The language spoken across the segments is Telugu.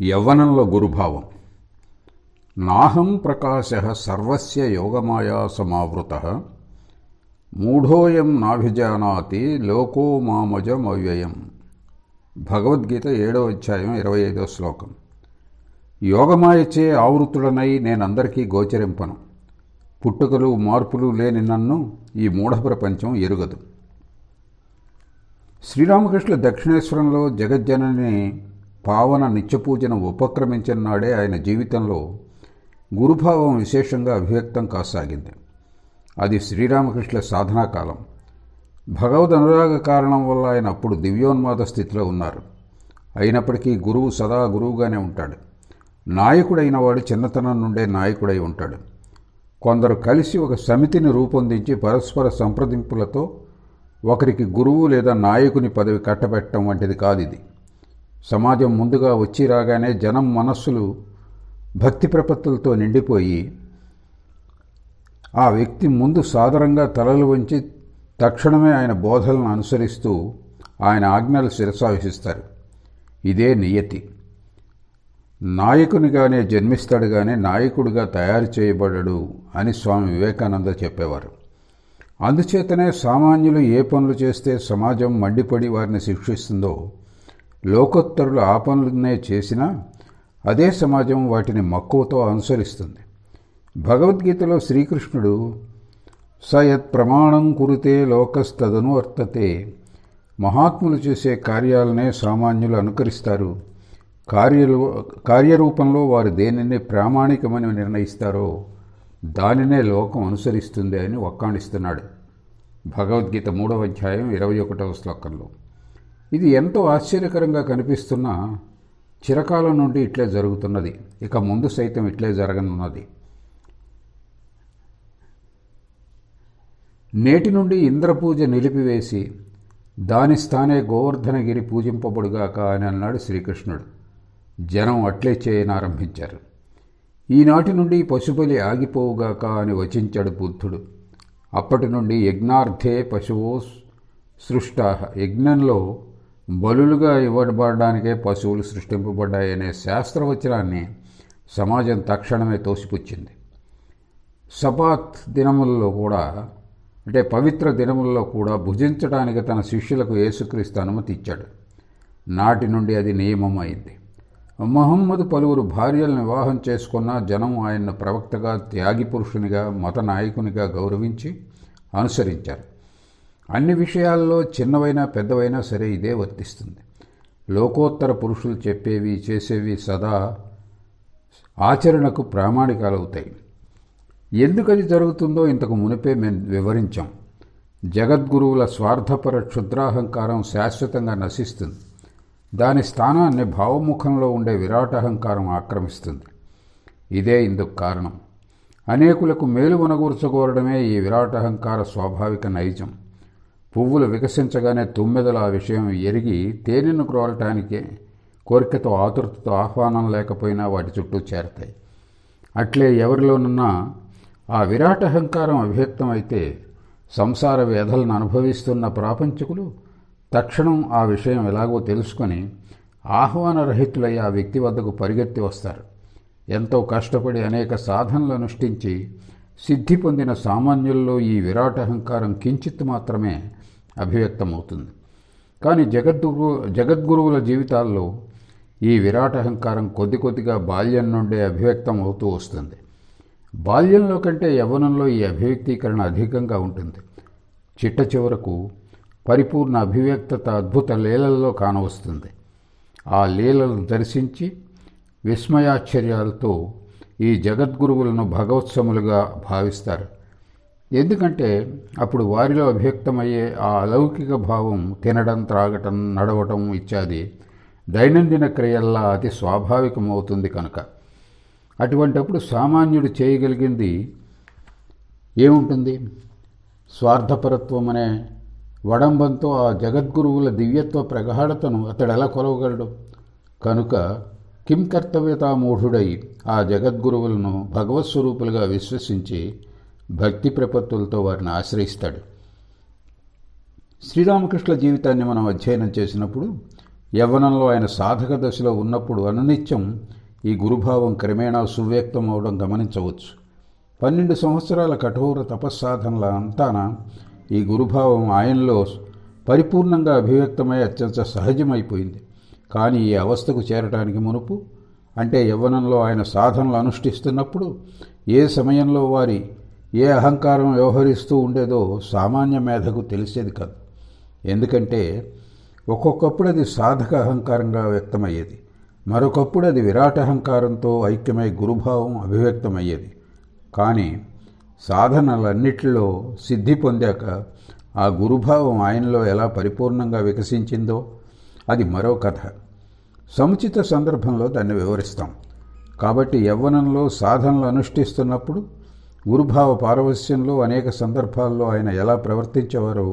యవ్వనంలో గురుభావం. నాహం ప్రకాశః సర్వస్య యోగమాయా సమావృతః మూఢోయం నాభిజానాతి లోకో మామజమవ్యయం. భగవద్గీత 7వ అధ్యాయం 25వ శ్లోకం. యోగమాయచే ఆవృతుడనై నేనందరికీ గోచరింపను. పుట్టుకలు మార్పులు లేని నన్ను ఈ మూఢ ప్రపంచం ఎరుగదు. శ్రీరామకృష్ణ దక్షిణేశ్వరంలో జగజ్జనని పావన నిత్యపూజను ఉపక్రమించిన నాడే ఆయన జీవితంలో గురుభావం విశేషంగా అభివ్యక్తం కాసాగింది. అది శ్రీరామకృష్ణ సాధనా కాలం. భగవద్ అనురాగ కారణం వల్ల ఆయన అప్పుడు దివ్యోన్మాద స్థితిలో ఉన్నారు. అయినప్పటికీ గురువు సదా గురువుగానే ఉంటాడు. నాయకుడైన వాడు చిన్నతనం నుండే నాయకుడై ఉంటాడు. కొందరు కలిసి ఒక సమితిని రూపొందించి పరస్పర సంప్రదింపులతో ఒకరికి గురువు లేదా నాయకుని పదవి కట్టబెట్టడం వంటిది కాదు ఇది. సమాజం ముందుగా వచ్చి రాగానే జనం మనస్సులు భక్తి ప్రపత్తులతో నిండిపోయి ఆ వ్యక్తి ముందు సాదరంగా తలలు వంచి తక్షణమే ఆయన బోధలను అనుసరిస్తూ ఆయన ఆజ్ఞలు శిరసావహిస్తారు. ఇదే నియతి. నాయకునిగానే జన్మిస్తాడు కానీ నాయకుడిగా తయారు చేయబడడు అని స్వామి వివేకానంద చెప్పేవారు. అందుచేతనే సామాన్యులు ఏ పనులు చేస్తే సమాజం మండిపడి వారిని శిక్షిస్తుందో, లోకోత్తరులు ఆ పనులనే చేసినా అదే సమాజం వాటిని మక్కువతో అనుసరిస్తుంది. భగవద్గీతలో శ్రీకృష్ణుడు సయత్ ప్రమాణం కురుతే లోకస్తదను వర్తతే, మహాత్ములు చేసే కార్యాలనే సామాన్యులు అనుకరిస్తారు. కార్యరూపంలో వారు దేనిని ప్రామాణికమని నిర్ణయిస్తారో దానినే లోకం అనుసరిస్తుంది అని వక్కాణిస్తున్నాడు భగవద్గీత 3వ అధ్యాయం 21వ శ్లోకంలో. ఇది ఎంతో ఆశ్చర్యకరంగా కనిపిస్తున్నా చిరకాలం నుండి ఇట్లే జరుగుతున్నది. ఇక ముందు సైతం ఇట్లే జరగనున్నది. నేటి నుండి ఇంద్రపూజ నిలిపివేసి దాని స్థానే గోవర్ధనగిరి పూజింపబడుగాక అని అన్నాడు శ్రీకృష్ణుడు. జనం అట్లే చేయనారంభించారు. ఈనాటి నుండి పశుబలి ఆగిపోవుగాక అని వచించాడు బుద్ధుడు. అప్పటి నుండి యజ్ఞార్థే పశువో సృష్టాః, యజ్ఞంలో బలులుగా ఇవ్వబడడానికే పశువులు సృష్టింపబడ్డాయనే శాస్త్రవచనాన్ని సమాజం తక్షణమే తోసిపుచ్చింది. సబాత్ దినములలో కూడా, అంటే పవిత్ర దినములలో కూడా భుజించడానికి తన శిష్యులకు యేసుక్రీస్తు అనుమతి ఇచ్చాడు. నాటి నుండి అది నియమం అయింది. మహమ్మదు పలువురు భార్యలను వివాహం చేసుకున్న జనం ఆయన్ను ప్రవక్తగా, త్యాగి పురుషునిగా, మత నాయకునిగా గౌరవించి అనుసరించారు. అన్ని విషయాల్లో చిన్నవైనా పెద్దవైనా సరే ఇదే వర్తిస్తుంది. లోకోత్తర పురుషులు చెప్పేవి చేసేవి సదా ఆచరణకు ప్రామాణికాలవుతాయి. ఎందుకది జరుగుతుందో ఇంతకు మునిపే మేము వివరించాం. జగద్గురువుల స్వార్థపర క్షుద్రాహంకారం శాశ్వతంగా నశిస్తుంది. దాని స్థానాన్ని భావముఖంలో ఉండే విరాటహంకారం ఆక్రమిస్తుంది. ఇదే ఇందుకు కారణం. అనేకులకు మేలు వనగూర్చగోరడమే ఈ విరాటహంకార స్వాభావిక నైజం. పువ్వులు వికసించగానే తుమ్మెదలు ఆ విషయం ఎరిగి తేనెను క్రోలటానికే కోరికతో ఆతురతతో ఆహ్వానం లేకపోయినా వాటి చుట్టూ చేరతాయి. అట్లే ఎవరిలోనున్నా ఆ విరాటహంకారం అభివ్యక్తమైతే సంసార వ్యధలను అనుభవిస్తున్న ప్రాపంచికులు తక్షణం ఆ విషయం ఎలాగో తెలుసుకొని ఆహ్వానరహితులై ఆ వ్యక్తి వద్దకు పరిగెత్తి వస్తారు. ఎంతో కష్టపడి అనేక సాధనలు అనుష్ఠించి సిద్ధి పొందిన సామాన్యుల్లో ఈ విరాటహంకారం కించిత్ మాత్రమే అభివ్యక్తమవుతుంది. కానీ జగద్గురువుల జీవితాల్లో ఈ విరాటహంకారం కొద్ది కొద్దిగా బాల్యం నుండే అభివ్యక్తం అవుతూ వస్తుంది. బాల్యంలో కంటే యవ్వనంలో ఈ అభివ్యక్తీకరణ అధికంగా ఉంటుంది. చిట్ట చివరకు పరిపూర్ణ అభివ్యక్తత అద్భుత లీలల్లో కానవస్తుంది. ఆ లీలలను దర్శించి విస్మయాశ్చర్యాలతో ఈ జగద్గురువులను భగవత్సములుగా భావిస్తారు. ఎందుకంటే అప్పుడు వారిలో అభివ్యక్తమయ్యే ఆ అలౌకిక భావం తినడం, త్రాగటం, నడవటం ఇత్యాది దైనందిన క్రియల్లా అతి స్వాభావికమవుతుంది కనుక. అటువంటప్పుడు సామాన్యుడు చేయగలిగింది ఏముంటుంది? స్వార్థపరత్వం అనే వడంబంతో ఆ జగద్గురువుల దివ్యత్వ ప్రగాఢతను అతడెలా కొలవగలడు? కనుక కిం కర్తవ్యతామూఢుడై ఆ జగద్గురువులను భగవత్స్వరూపులుగా విశ్వసించి భక్తి ప్రపత్తులతో వారిని ఆశ్రయిస్తాడు. శ్రీరామకృష్ణ జీవితాన్ని మనం అధ్యయనం చేసినప్పుడు యవ్వనంలో ఆయన సాధక దశలో ఉన్నప్పుడు అనునిత్యం ఈ గురుభావం క్రమేణా సువ్యక్తం అవడం గమనించవచ్చు. 12 సంవత్సరాల కఠోర తపస్సాధనల అంతాన ఈ గురుభావం ఆయనలో పరిపూర్ణంగా అభివ్యక్తమై అత్యంత సహజమైపోయింది. కానీ ఈ అవస్థకు చేరటానికి మునుపు, అంటే యవ్వనంలో ఆయన సాధనలు అనుష్ఠిస్తున్నప్పుడు ఏ సమయంలో వారి ఏ అహంకారం వ్యవహరిస్తూ ఉండేదో సామాన్య మేధకు తెలిసేది కాదు. ఎందుకంటే ఒక్కొక్కప్పుడు అది సాధక అహంకారంగా వ్యక్తమయ్యేది, మరొకప్పుడు అది విరాట్ అహంకారంతో ఐక్యమై గురుభావం అభివ్యక్తమయ్యేది. కానీ సాధనలన్నిటిలో సిద్ధి పొందాక ఆ గురుభావం ఆయనలో ఎలా పరిపూర్ణంగా వికసించిందో అది మరో కథ. సముచిత సందర్భంలో దాన్ని వివరిస్తాం. కాబట్టి యవ్వనంలో సాధనలు అనుష్ఠిస్తున్నప్పుడు గురుభావ పారవస్యంలో అనేక సందర్భాల్లో ఆయన ఎలా ప్రవర్తించేవారో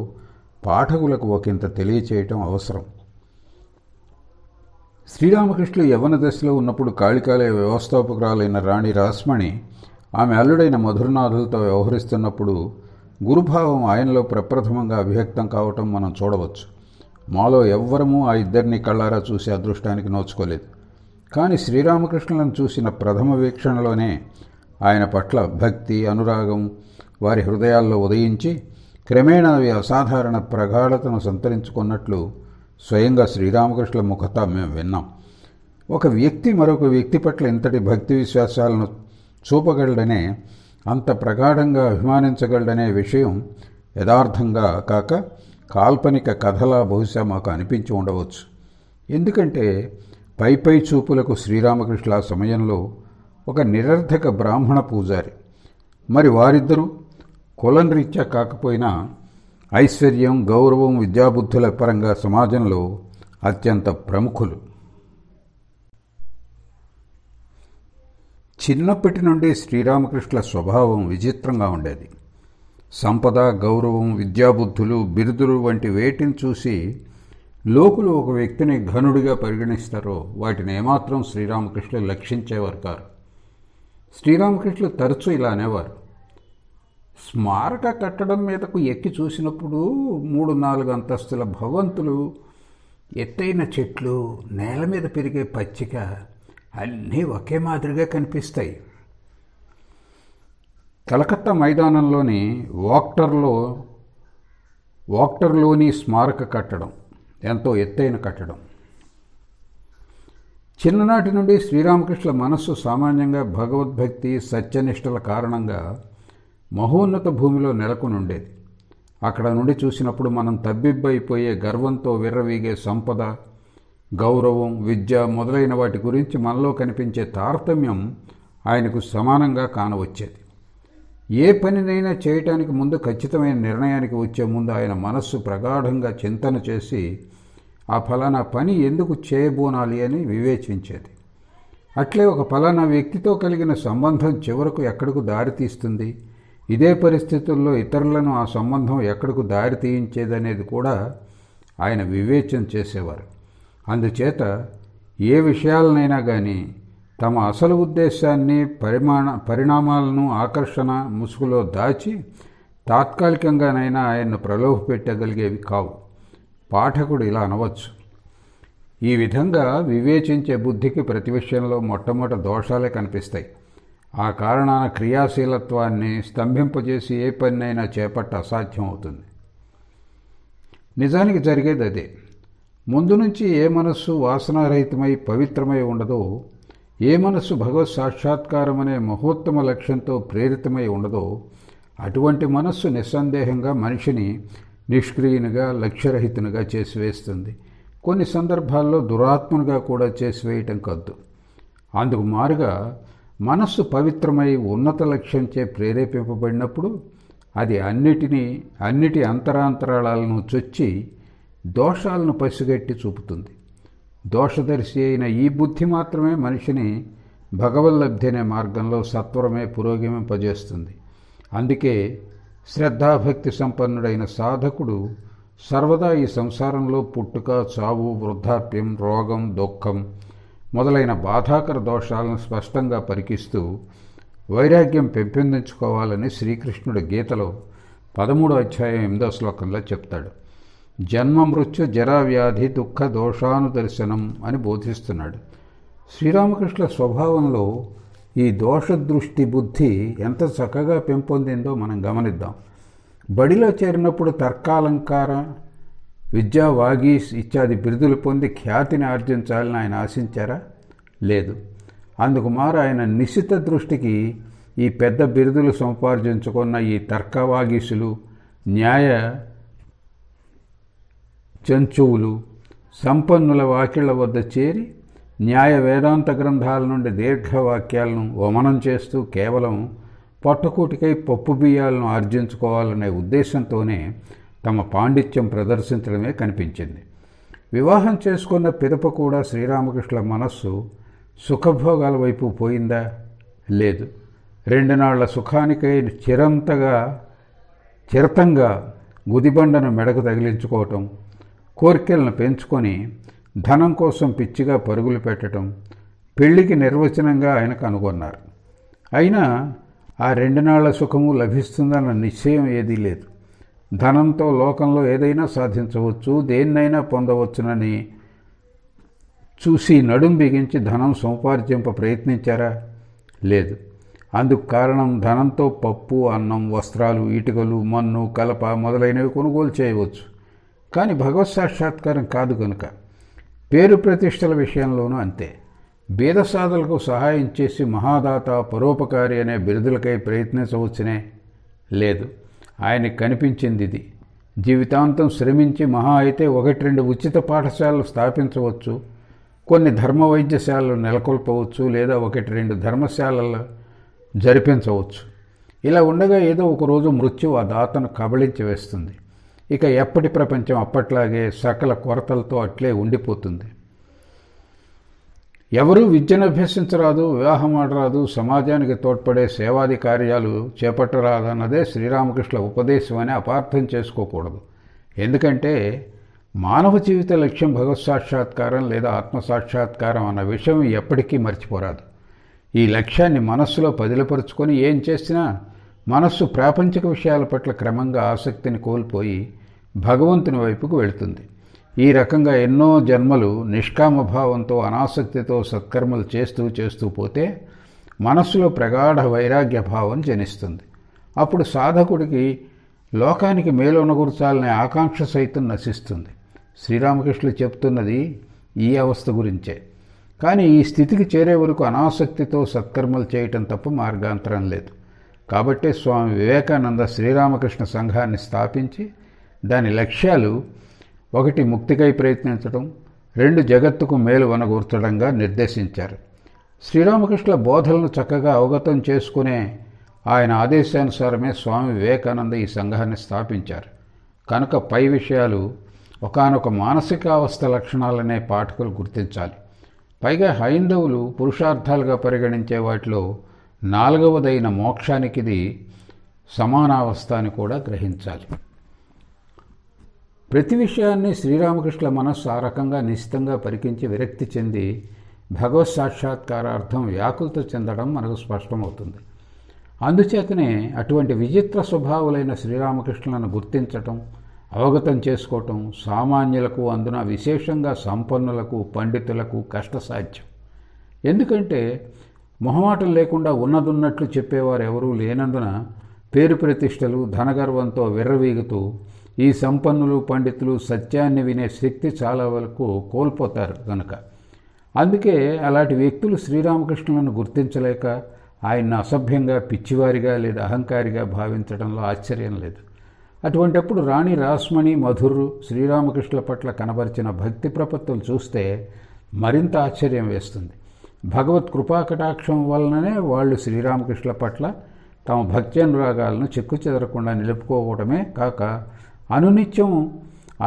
పాఠకులకు ఒకంత తెలియచేయటం అవసరం. శ్రీరామకృష్ణులు యవ్వన దశలో ఉన్నప్పుడు కాళికాలయ వ్యవస్థాపకురాలైన రాణి రాస్మణి ఆమె అల్లుడైన మధురనాథులతో వ్యవహరిస్తున్నప్పుడు గురుభావం ఆయనలో ప్రప్రథమంగా అభివ్యక్తం కావటం మనం చూడవచ్చు. మాలో ఎవ్వరమూ ఆ ఇద్దరిని కళ్ళారా చూసే అదృష్టానికి నోచుకోలేదు. కానీ శ్రీరామకృష్ణులను చూసిన ప్రథమ వీక్షణలోనే ఆయన పట్ల భక్తి, అనురాగం వారి హృదయాల్లో ఉదయించి క్రమేణా అవి అసాధారణ ప్రగాఢతను సంతరించుకున్నట్లు స్వయంగా శ్రీరామకృష్ణుల ముఖత మేము విన్నాం. ఒక వ్యక్తి మరొక వ్యక్తి పట్ల ఇంతటి భక్తి విశ్వాసాలను చూపగలడనే, అంత ప్రగాఢంగా అభిమానించగలడనే విషయం యథార్థంగా కాక కాల్పనిక కథలా బహుశా మాకు అనిపించి ఉండవచ్చు. ఎందుకంటే పై చూపులకు శ్రీరామకృష్ణుల సమయంలో ఒక నిరర్ధక బ్రాహ్మణ పూజారి, మరి వారిద్దరూ కులంరీత్యా కాకపోయినా ఐశ్వర్యం, గౌరవం, విద్యాబుద్ధుల పరంగా సమాజంలో అత్యంత ప్రముఖులు. చిన్నప్పటి నుండి శ్రీరామకృష్ణుల స్వభావం విచిత్రంగా ఉండేది. సంపద, గౌరవం, విద్యాబుద్ధులు, బిరుదులు వంటి వేటిని చూసి లోకులు ఒక వ్యక్తిని ఘనుడిగా పరిగణిస్తారో వాటిని ఏమాత్రం శ్రీరామకృష్ణులు లక్షించేవారు కారు. శ్రీరామకృష్ణులు తరచూ ఇలా అనేవారు: స్మారక కట్టడం మీదకు ఎక్కి చూసినప్పుడు 3-4 అంతస్తుల భవంతులు, ఎత్తైన చెట్లు, నేల మీద పెరిగే పచ్చిక అన్నీ ఒకే మాదిరిగా కనిపిస్తాయి. కలకత్తా మైదానంలోని వాక్టర్లోని స్మారక కట్టడం ఎంతో ఎత్తైన కట్టడం. చిన్ననాటి నుండి శ్రీరామకృష్ణుల మనస్సు సామాన్యంగా భగవద్భక్తి, సత్యనిష్టల కారణంగా మహోన్నత భూమిలో నెలకొని ఉండేది. అక్కడ నుండి చూసినప్పుడు మనం తబ్బిబ్బైపోయే గర్వంతో విర్రవీగే సంపద, గౌరవం, విద్య మొదలైన వాటి గురించి మనలో కనిపించే తారతమ్యం ఆయనకు సమానంగా కానవచ్చేది. ఏ పనినైనా చేయటానికి ముందు ఖచ్చితమైన నిర్ణయానికి వచ్చే ముందు ఆయన మనస్సు ప్రగాఢంగా చింతన చేసి ఆ ఫలానా పని ఎందుకు చేయబోనాలి అని వివేచించేది. అట్లే ఒక ఫలానా వ్యక్తితో కలిగిన సంబంధం చివరకు ఎక్కడకు దారితీస్తుంది, ఇదే పరిస్థితుల్లో ఇతరులను ఆ సంబంధం ఎక్కడకు దారి తీయించేదనేది కూడా ఆయన వివేచన చేసేవారు. అందుచేత ఏ విషయాలనైనా కానీ తమ అసలు ఉద్దేశాన్ని, పరిణామాలను ఆకర్షణ ముసుగులో దాచి తాత్కాలికంగానైనా ఆయన్ను ప్రలోభపెట్టగలిగేవి కావు. పాఠకుడు ఇలా అనవచ్చు: ఈ విధంగా వివేచించే బుద్ధికి ప్రతి విషయంలో మొట్టమొదటి దోషాలే కనిపిస్తాయి. ఆ కారణాన క్రియాశీలత్వాన్ని స్తంభింపజేసి ఏ పనినైనా చేపట్ట అసాధ్యం అవుతుంది. నిజానికి జరిగేది అదే. ముందు నుంచి ఏ మనస్సు వాసనారహితమై పవిత్రమై ఉండదో, ఏ మనస్సు భగవత్ సాక్షాత్కారం అనే మహోత్తమ లక్ష్యంతో ప్రేరితమై ఉండదో అటువంటి మనస్సు నిస్సందేహంగా మనిషిని నిష్క్రియునిగా, లక్ష్యరహితునిగా చేసివేస్తుంది. కొన్ని సందర్భాల్లో దురాత్మనుగా కూడా చేసివేయటం కద్దు. అందుకు మారుగా మనస్సు పవిత్రమై ఉన్నత లక్ష్యంచే ప్రేరేపింపబడినప్పుడు అది అన్నిటి అంతరాంతరాలను చొచ్చి దోషాలను పసిగట్టి చూపుతుంది. దోషదర్శి అయిన ఈ బుద్ధి మాత్రమే మనిషిని భగవల్లబ్ధి అనే మార్గంలో సత్వరమే పురోగమింపజేస్తుంది. అందుకే శ్రద్ధాభక్తి సంపన్నుడైన సాధకుడు సర్వదా ఈ సంసారంలో పుట్టుక, చావు, వృద్ధాప్యం, రోగం, దుఃఖం మొదలైన బాధాకర దోషాలను స్పష్టంగా పరికిస్తూ వైరాగ్యం పెంపొందించుకోవాలని శ్రీకృష్ణుడు గీతలో 13వ అధ్యాయం 8వ శ్లోకంలో చెప్తాడు. జన్మ మృత్యు జరావ్యాధి దుఃఖ దోషానుదర్శనం అని బోధిస్తున్నాడు. శ్రీరామకృష్ణుల స్వభావంలో ఈ దోషదృష్టి బుద్ధి ఎంత చక్కగా పెంపొందిందో మనం గమనిద్దాం. బడిలో చేరినప్పుడు తర్కాలంకార, విద్యా వాగీస్ ఇత్యాది బిరుదులు పొంది ఖ్యాతిని ఆర్జించాలని ఆయన ఆశించారా? లేదు. అందుకు మారు ఆయన నిశిత దృష్టికి ఈ పెద్ద బిరుదులు సంపార్జించుకున్న ఈ తర్కవాగీసులు, న్యాయ చంచువులు, సంపన్నుల వాకిళ్ల వద్ద చేరి న్యాయ వేదాంత గ్రంథాల నుండి దీర్ఘవాక్యాలను వమనం చేస్తూ కేవలం పొట్టకూటికై పప్పు బియ్యాలను ఆర్జించుకోవాలనే ఉద్దేశంతోనే తమ పాండిత్యం ప్రదర్శించడమే కనిపించింది. వివాహం చేసుకున్న పిదప కూడా శ్రీరామకృష్ణుల మనస్సు సుఖభోగాల వైపు పోయిందా? లేదు. 2 నాళ్ల సుఖానికై చిరతంగా గుదిబండను మెడకు తగిలించుకోవటం, కోరికలను పెంచుకొని ధనం కోసం పిచ్చిగా పరుగులు పెట్టడం పెళ్లికి నిర్వచనంగా ఆయన కనుగొన్నారు. అయినా ఆ 2 నాళ్ల సుఖము లభిస్తుందన్న నిశ్చయం ఏదీ లేదు. ధనంతో లోకంలో ఏదైనా సాధించవచ్చు, దేన్నైనా పొందవచ్చునని చూసి నడుం బిగించి ధనం సముపార్జింప ప్రయత్నించారా? లేదు. అందుకు కారణం ధనంతో పప్పు, అన్నం, వస్త్రాలు, ఇటుకలు, మన్ను, కలప మొదలైనవి కొనుగోలు చేయవచ్చు. కానీ భగవత్ సాక్షాత్కారం కాదు కనుక. పేరు ప్రతిష్టల విషయంలోనూ అంతే. బీదసాదులకు సహాయం చేసి మహాదాత, పరోపకారి అనే బిరుదులకై ప్రయత్నించవచ్చునే? లేదు. ఆయనకు కనిపించింది ఇది. జీవితాంతం శ్రమించి మహా అయితే 1-2 ఉచిత పాఠశాలలు స్థాపించవచ్చు, కొన్ని ధర్మ వైద్యశాలలు నెలకొల్పవచ్చు, లేదా 1-2 ధర్మశాలలు జరిపించవచ్చు. ఇలా ఉండగా ఏదో ఒకరోజు మృత్యు ఆ దాతను కబళించి వేస్తుంది. ఇక ఎప్పటి ప్రపంచం అప్పట్లాగే సకల కొరతలతో అట్లే ఉండిపోతుంది. ఎవరూ విద్యను అభ్యసించరాదు, వివాహం ఆడరాదు, సమాజానికి తోడ్పడే సేవాది కార్యాలు చేపట్టరాదన్నదే శ్రీరామకృష్ణుల ఉపదేశం అని అపార్థం చేసుకోకూడదు. ఎందుకంటే మానవ జీవిత లక్ష్యం భగవత్ సాక్షాత్కారం లేదా ఆత్మసాక్షాత్కారం అన్న విషయం ఎప్పటికీ మర్చిపోరాదు. ఈ లక్ష్యాన్ని మనస్సులో పదిలపరుచుకొని ఏం చేసినా మనస్సు ప్రాపంచిక విషయాల పట్ల క్రమంగా ఆసక్తిని కోల్పోయి భగవంతుని వైపుకు వెళుతుంది. ఈ రకంగా ఎన్నో జన్మలు నిష్కామభావంతో అనాసక్తితో సత్కర్మలు చేస్తూ పోతే మనస్సులో ప్రగాఢ వైరాగ్య భావం జనిస్తుంది. అప్పుడు సాధకుడికి లోకానికి మేలొనగూర్చాలనే ఆకాంక్ష సైతం నశిస్తుంది. శ్రీరామకృష్ణులు చెప్తున్నది ఈ అవస్థ గురించే. కానీ ఈ స్థితికి చేరే వరకు అనాసక్తితో సత్కర్మలు చేయటం తప్ప మార్గాంతరం లేదు. కాబట్టే స్వామి వివేకానంద శ్రీరామకృష్ణ సంఘాన్ని స్థాపించి దాని లక్ష్యాలు 1 ముక్తికై ప్రయత్నించడం, 2 జగత్తుకు మేలు వనగూర్చడంగా నిర్దేశించారు. శ్రీరామకృష్ణుల బోధలను చక్కగా అవగతం చేసుకునే ఆయన ఆదేశానుసారమే స్వామి వివేకానంద ఈ సంఘాన్ని స్థాపించారు. కనుక పై విషయాలు ఒకానొక మానసికావస్థ లక్షణాలనే పాఠకులు గుర్తించాలి. పైగా హైందవులు పురుషార్థాలుగా పరిగణించే వాటిలో 4వదైన మోక్షానికిది సమానావస్థ అని కూడా గ్రహించాలి. ప్రతి విషయాన్ని శ్రీరామకృష్ణుల మనస్సు ఆ రకంగా నిశ్చితంగా పరికించి విరక్తి చెంది భగవత్ సాక్షాత్కారార్థం వ్యాకులత చెందడం మనకు స్పష్టమవుతుంది. అందుచేతనే అటువంటి విచిత్ర స్వభావులైన శ్రీరామకృష్ణులను గుర్తించటం, అవగతం చేసుకోవటం సామాన్యులకు, అందున విశేషంగా సంపన్నులకు, పండితులకు కష్టసాధ్యం. ఎందుకంటే మొహమాటం లేకుండా ఉన్నదున్నట్లు చెప్పేవారు ఎవరూ లేనందున పేరు ప్రతిష్టలు, ధనగర్వంతో విర్రవీగుతూ ఈ సంపన్నులు, పండితులు సత్యాన్ని వినే శక్తి చాలా వరకు కోల్పోతారు కనుక. అందుకే అలాంటి వ్యక్తులు శ్రీరామకృష్ణులను గుర్తించలేక ఆయన్ని అసభ్యంగా, పిచ్చివారిగా లేదా అహంకారిగా భావించడంలో ఆశ్చర్యం లేదు. అటువంటప్పుడు రాణి రాస్మణి, మధురు శ్రీరామకృష్ణుల పట్ల కనబరిచిన భక్తి ప్రపత్తులు చూస్తే మరింత ఆశ్చర్యం వేస్తుంది. భగవత్ కృపాకటాక్షం వలననే వాళ్ళు శ్రీరామకృష్ణుల పట్ల తమ భక్త్యానురాగాలను చెక్కుచెదరకుండా నిలుపుకోవడమే కాక అనునిత్యం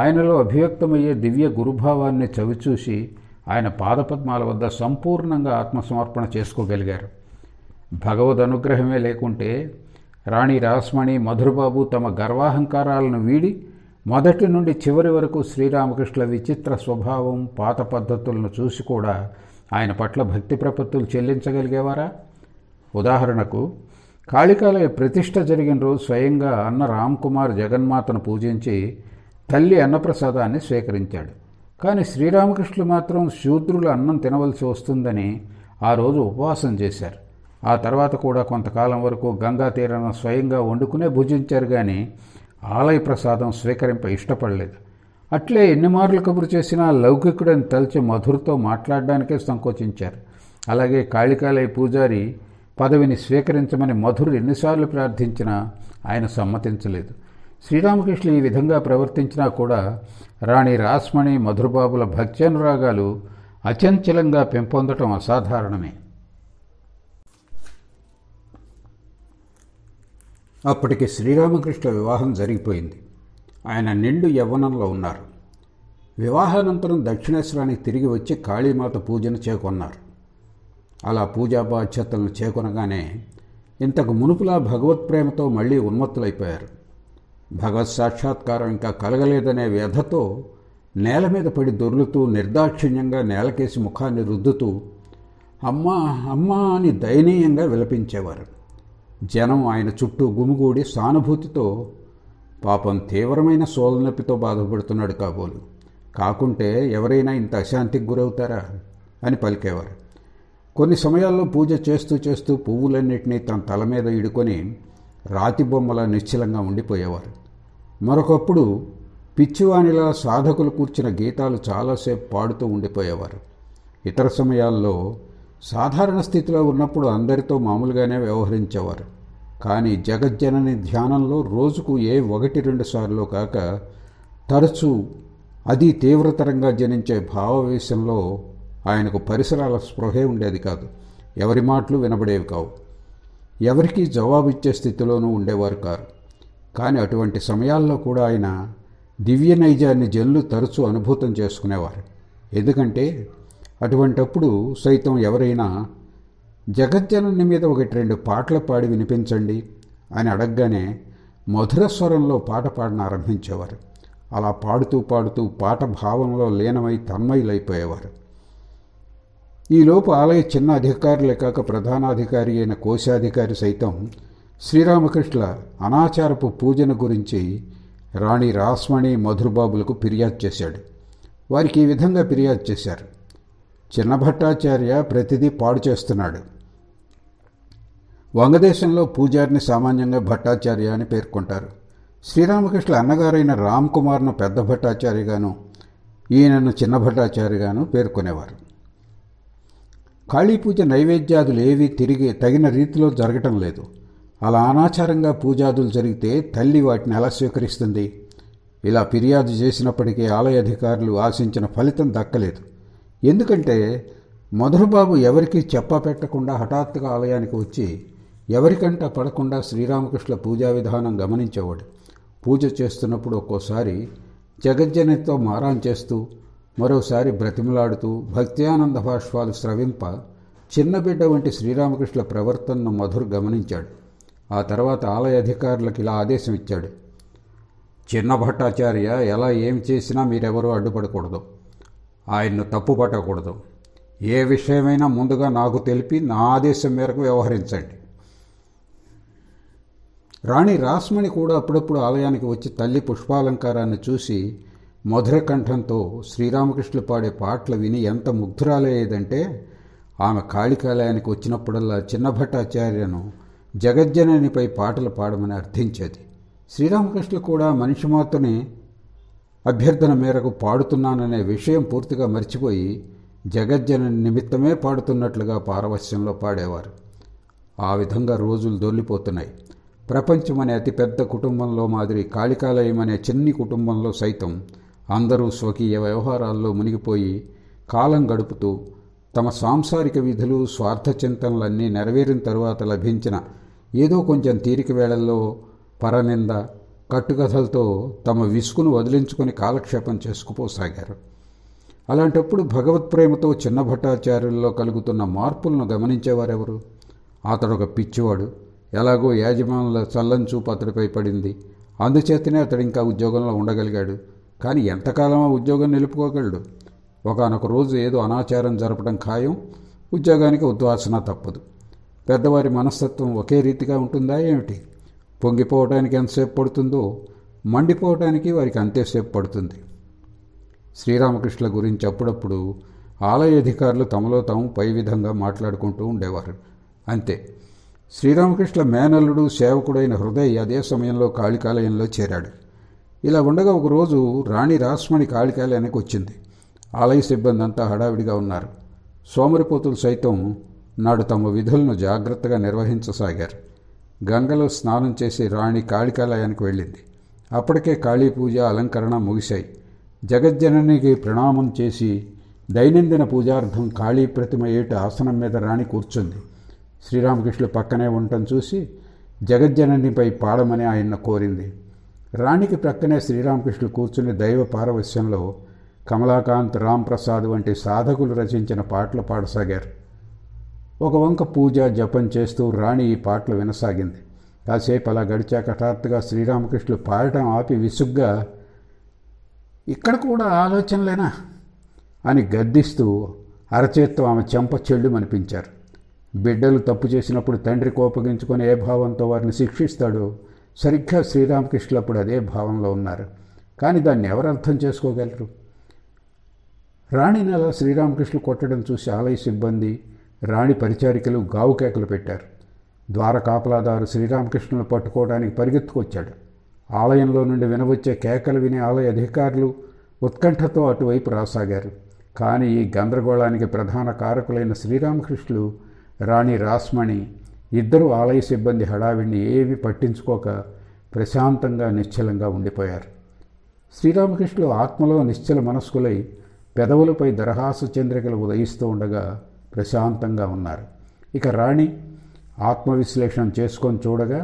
ఆయనలో అభివ్యక్తమయ్యే దివ్య గురుభావాన్ని చవిచూసి ఆయన పాదపద్మాల వద్ద సంపూర్ణంగా ఆత్మసమర్పణ చేసుకోగలిగారు. భగవద్ అనుగ్రహమే లేకుంటే రాణి రాస్మణి, మధురబాబు తమ గర్వాహంకారాలను వీడి మొదటి నుండి చివరి వరకు శ్రీరామకృష్ణుల విచిత్ర స్వభావం, పాత పద్ధతులను చూసి కూడా ఆయన పట్ల భక్తి ప్రపత్తులు చెల్లించగలిగేవారా? ఉదాహరణకు కాళికాలయ ప్రతిష్ఠ జరిగిన రోజు స్వయంగా అన్న రామ్ కుమార్ జగన్మాతను పూజించి తల్లి అన్నప్రసాదాన్ని స్వీకరించాడు. కానీ శ్రీరామకృష్ణులు మాత్రం శూద్రులు అన్నం తినవలసి వస్తుందని ఆ రోజు ఉపవాసం చేశారు. ఆ తర్వాత కూడా కొంతకాలం వరకు గంగా తీరాన స్వయంగా వండుకునే భుజించారు, కానీ ఆలయ ప్రసాదం స్వీకరింప ఇష్టపడలేదు. అట్లే ఎన్ని మార్లు కబురు చేసినా లౌకికుడని తలచి మధురతో మాట్లాడడానికే సంకోచించారు. అలాగే కాళికాలయ పూజారి పదవిని స్వీకరించమని మధురు ఎన్నిసార్లు ప్రార్థించినా ఆయన సమ్మతించలేదు. శ్రీరామకృష్ణులు ఈ విధంగా ప్రవర్తించినా కూడా రాణి రాస్మణి మధురబాబుల భక్త్యానురాగాలు అచంచలంగా పెంపొందటం అసాధారణమే. అప్పటికి శ్రీరామకృష్ణ వివాహం జరిగిపోయింది. ఆయన నిండు యవ్వనంలో ఉన్నారు. వివాహానంతరం దక్షిణేశ్వరానికి తిరిగి వచ్చి కాళీమాత పూజను చేకొన్నారు. అలా పూజా బాధ్యతలను చేకొనగానే ఇంతకు మునుపులా భగవత్ప్రేమతో మళ్లీ ఉన్మత్తులైపోయారు. భగవత్ సాక్షాత్కారం ఇంకా కలగలేదనే వ్యధతో నేల మీద పడి దొర్లుతూ నిర్దాక్షిణ్యంగా నేలకేసి ముఖాన్ని రుద్దుతూ అమ్మా అమ్మా అని దయనీయంగా విలపించేవారు. జనం ఆయన చుట్టూ గుమిగూడి సానుభూతితో పాపం తీవ్రమైన సోలనొప్పితో బాధపడుతున్నాడు కాబోలు, కాకుంటే ఎవరైనా ఇంత అశాంతికి గురవుతారా అని పలికేవారు. కొన్ని సమయాల్లో పూజ చేస్తూ చేస్తూ పువ్వులన్నింటినీ తన తల మీద ఇడుకొని రాతి బొమ్మలా నిశ్చలంగా ఉండిపోయేవారు. మరొకప్పుడు పిచ్చివాణిలా సాధకులు కూర్చిన గీతాలు చాలాసేపు పాడుతూ ఉండిపోయేవారు. ఇతర సమయాల్లో సాధారణ స్థితిలో ఉన్నప్పుడు అందరితో మామూలుగానే వ్యవహరించేవారు. కానీ జగజ్జనని ధ్యానంలో రోజుకు 1-2 సార్లు కాక తరచూ అది తీవ్రతరంగా జనించే భావవేశంలో ఆయనకు పరిసరాల స్పృహే ఉండేది కాదు. ఎవరి మాటలు వినబడేవి కావు. ఎవరికీ జవాబిచ్చే స్థితిలోనూ ఉండేవారు కారు. కానీ అటువంటి సమయాల్లో కూడా ఆయన దివ్య నైజాన్ని జనులు తరచూ అనుభూతం చేసుకునేవారు. ఎందుకంటే అటువంటప్పుడు సైతం ఎవరైనా జగజ్జనని మీద 1-2 పాటలు పాడి వినిపించండి అని అడగగానే మధుర స్వరంలో పాట పాడన ఆరంభించేవారు. అలా పాడుతూ పాడుతూ పాట భావంలో లీనమై తన్మయులైపోయేవారు. ఈలోపు ఆలయ చిన్న అధికారులే కాక ప్రధానాధికారి అయిన కోశాధికారి సైతం శ్రీరామకృష్ణుల అనాచారపు పూజన గురించి రాణి రాస్మణి మధురబాబులకు ఫిర్యాదు చేశాడు. వారికి ఈ విధంగా ఫిర్యాదు చేశారు: చిన్న భట్టాచార్య ప్రతిదీ పాడు చేస్తున్నాడు. వంగదేశంలో పూజారిని సామాన్యంగా భట్టాచార్య అని పేర్కొంటారు. శ్రీరామకృష్ణుల అన్నగారైన రామ్ కుమార్ను పెద్ద భట్టాచార్యగాను, ఈయనను చిన్న భట్టాచార్యగాను పేర్కొనేవారు. కాళీపూజ నైవేద్యాదులు ఏవీ తిరిగి తగిన రీతిలో జరగటం లేదు. అలా అనాచారంగా పూజాదులు జరిగితే తల్లి వాటిని ఎలా స్వీకరిస్తుంది? ఇలా ఫిర్యాదు చేసినప్పటికీ ఆలయ అధికారులు ఆశించిన ఫలితం దక్కలేదు. ఎందుకంటే మధురబాబు ఎవరికీ చెప్పా పెట్టకుండా హఠాత్తుగా ఆలయానికి వచ్చి ఎవరికంటా పడకుండా శ్రీరామకృష్ణుల పూజా విధానం గమనించేవాడు. పూజ చేస్తున్నప్పుడు ఒక్కోసారి జగజ్జనితో మారాం చేస్తూ, మరోసారి బ్రతిమలాడుతూ భక్త్యానంద భాష్పాలు స్రవింప చిన్న బిడ్డ వంటి శ్రీరామకృష్ణుల ప్రవర్తనను మధుర్ గమనించాడు. ఆ తర్వాత ఆలయ అధికారులకు ఇలా ఆదేశం ఇచ్చాడు: చిన్న భట్టాచార్య ఎలా ఏమి చేసినా మీరెవరూ అడ్డుపడకూడదు, ఆయన్ను తప్పు పట్టకూడదు. ఏ విషయమైనా ముందుగా నాకు తెలిపి నా ఆదేశం మేరకు వ్యవహరించండి. రాణి రాస్మణి కూడా అప్పుడప్పుడు ఆలయానికి వచ్చి తల్లి పుష్పాలంకారాన్ని చూసి మధుర కంఠంతో శ్రీరామకృష్ణులు పాడే పాటలు విని ఎంత ముగ్ధురాలయ్యేదంటే ఆమె కాళికాలయానికి వచ్చినప్పుడల్లా చిన్న భట్టాచార్యను జగజ్జననిపై పాటలు పాడమని అర్థించేది. శ్రీరామకృష్ణులు కూడా మనిషి మాతని అభ్యర్థన మేరకు పాడుతున్నాననే విషయం పూర్తిగా మర్చిపోయి జగజ్జనని నిమిత్తమే పాడుతున్నట్లుగా పారవస్యంలో పాడేవారు. ఆ విధంగా రోజులు దొల్లిపోతున్నాయి. ప్రపంచం అనే అతిపెద్ద కుటుంబంలో మాదిరి కాళికాలయం అనే చిన్ని కుటుంబంలో సైతం అందరూ స్వకీయ వ్యవహారాల్లో మునిగిపోయి కాలం గడుపుతూ తమ సాంసారిక విధులు స్వార్థ చింతనలన్నీ నెరవేరిన తరువాత లభించిన ఏదో కొంచెం తీరిక వేళల్లో పరనింద కట్టుకథలతో తమ విసుగును వదిలించుకొని కాలక్షేపం చేసుకుపోసాగారు. అలాంటప్పుడు భగవత్ప్రేమతో చిన్న భట్టాచార్యుల్లో కలుగుతున్న మార్పులను గమనించేవారెవరు? అతడొక పిచ్చివాడు, ఎలాగో యాజమానుల చల్లని చూపు అతడిపై పడింది, అందుచేతనే అతడు ఇంకా ఉద్యోగంలో ఉండగలిగాడు. కానీ ఎంతకాలం ఆ ఉద్యోగం నిలుపుకోగలడు? ఒకానొక రోజు ఏదో అనాచారం జరపడం ఖాయం, ఉద్యోగానికి ఉద్వాసన తప్పదు. పెద్దవారి మనస్తత్వం ఒకే రీతిగా ఉంటుందా ఏమిటి? పొంగిపోవడానికి ఎంతసేపు పడుతుందో మండిపోవటానికి వారికి అంతేసేపు పడుతుంది. శ్రీరామకృష్ణుల గురించి అప్పుడప్పుడు ఆలయ అధికారులు తమలో తాము పై విధంగా మాట్లాడుకుంటూ ఉండేవారు. అంతే. శ్రీరామకృష్ణుల మేనల్లుడు సేవకుడైన హృదయ్ అదే సమయంలో కాళికాలయంలో చేరాడు. ఇలా ఉండగా ఒకరోజు రాణి రాస్మణి కాళికాలయానికి వచ్చింది. ఆలయ సిబ్బంది అంతా హడావిడిగా ఉన్నారు. సోమరిపోతులు సైతం నాడు తమ విధులను జాగ్రత్తగా నిర్వహించసాగారు. గంగలో స్నానం చేసి రాణి కాళికాలయానికి వెళ్ళింది. అప్పటికే కాళీ పూజ అలంకరణ ముగిశాయి. జగజ్జననికి ప్రణామం చేసి దైనందిన పూజార్థం కాళీ ప్రతిమ ఏట ఆసనం మీద రాణి కూర్చుంది. శ్రీరామకృష్ణులు పక్కనే ఉండటం చూసి జగజ్జననిపై పాడమని ఆయన కోరింది. రాణికి ప్రక్కనే శ్రీరామకృష్ణులు కూర్చుని దైవ పారవశ్యంలో కమలాకాంత్, రాంప్రసాద్ వంటి సాధకులు రచించిన పాటలు పాడసాగారు. ఒక వంక పూజ జపం చేస్తూ రాణి ఈ పాటలు వినసాగింది. కాసేపు అలా గడిచాక హఠాత్తుగా శ్రీరామకృష్ణులు పాడటం ఆపి విసుగ్గా, ఇక్కడ కూడా ఆలోచనలేనా అని గద్దిస్తూ అరచేత్తో ఆమె చెంప చెళ్ళుమనిపించారు. బిడ్డలు తప్పు చేసినప్పుడు తండ్రి కోపగించుకొని ఏ భావంతో వారిని శిక్షిస్తాడో సరిగ్గా శ్రీరామకృష్ణులు అప్పుడు అదే భావంలో ఉన్నారు. కానీ దాన్ని ఎవరు అర్థం చేసుకోగలరు? రాణిని అలా శ్రీరామకృష్ణులు కొట్టడం చూసి ఆలయ సిబ్బంది, రాణి పరిచారికలు గావుకేకలు పెట్టారు. ద్వార కాపలాదారు శ్రీరామకృష్ణులను పట్టుకోవడానికి పరిగెత్తుకొచ్చాడు. ఆలయంలో నుండి వినవచ్చే కేకలు విని ఆలయ అధికారులు ఉత్కంఠతో అటువైపు రాసాగారు. కానీ ఈ గందరగోళానికి ప్రధాన కారకులైన శ్రీరామకృష్ణులు, రాణి రాస్మణి ఇద్దరు ఆలయ సిబ్బంది హడావిడిని ఏమీ పట్టించుకోక ప్రశాంతంగా నిశ్చలంగా ఉండిపోయారు. శ్రీరామకృష్ణులు ఆత్మలో నిశ్చల మనస్కులై పెదవులపై దరహాస చంద్రికలు ఉదయిస్తూ ఉండగా ప్రశాంతంగా ఉన్నారు. ఇక రాణి ఆత్మవిశ్లేషణ చేసుకొని చూడగా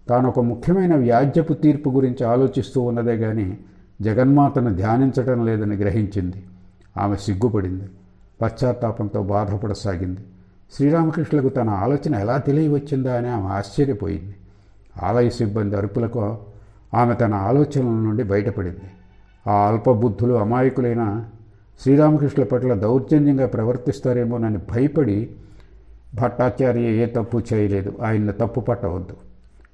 తాను ఒక ముఖ్యమైన వ్యాజ్యపు తీర్పు గురించి ఆలోచిస్తూ ఉన్నదే గాని జగన్మాతను ధ్యానించడం లేదని గ్రహించింది. ఆమె సిగ్గుపడింది. పశ్చాత్తాపంతో బాధపడసాగింది. శ్రీరామకృష్ణులకు తన ఆలోచన ఎలా తెలియవచ్చిందా అని ఆమె ఆశ్చర్యపోయింది. ఆలయ సిబ్బంది అరుపులకు ఆమె తన ఆలోచనల నుండి బయటపడింది. ఆ అల్పబుద్ధులు అమాయకులైన శ్రీరామకృష్ణుల పట్ల దౌర్జన్యంగా ప్రవర్తిస్తారేమోనని భయపడి, భట్టాచార్య ఏ తప్పు చేయలేదు, ఆయన్ని తప్పు పట్టవద్దు